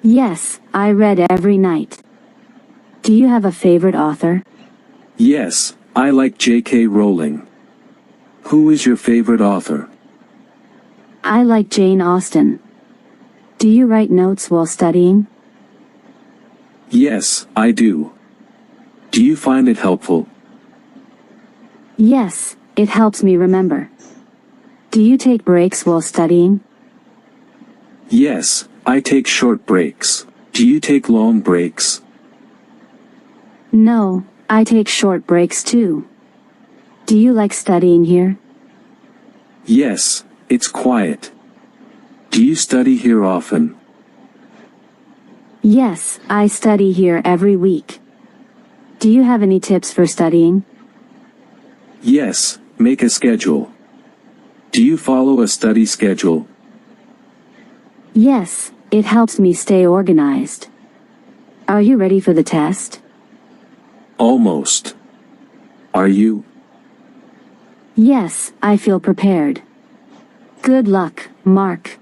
Yes, I read every night. Do you have a favorite author? Yes, I like J.K. Rowling. Who is your favorite author? I like Jane Austen. Do you write notes while studying? Yes, I do. Do you find it helpful? Yes, it helps me remember. Do you take breaks while studying? Yes, I take short breaks. Do you take long breaks? No, I take short breaks too. Do you like studying here? Yes, it's quiet. Do you study here often? Yes, I study here every week. Do you have any tips for studying? Yes, make a schedule. Do you follow a study schedule? Yes, it helps me stay organized. Are you ready for the test? Almost. Are you? Yes, I feel prepared. Good luck, Mark.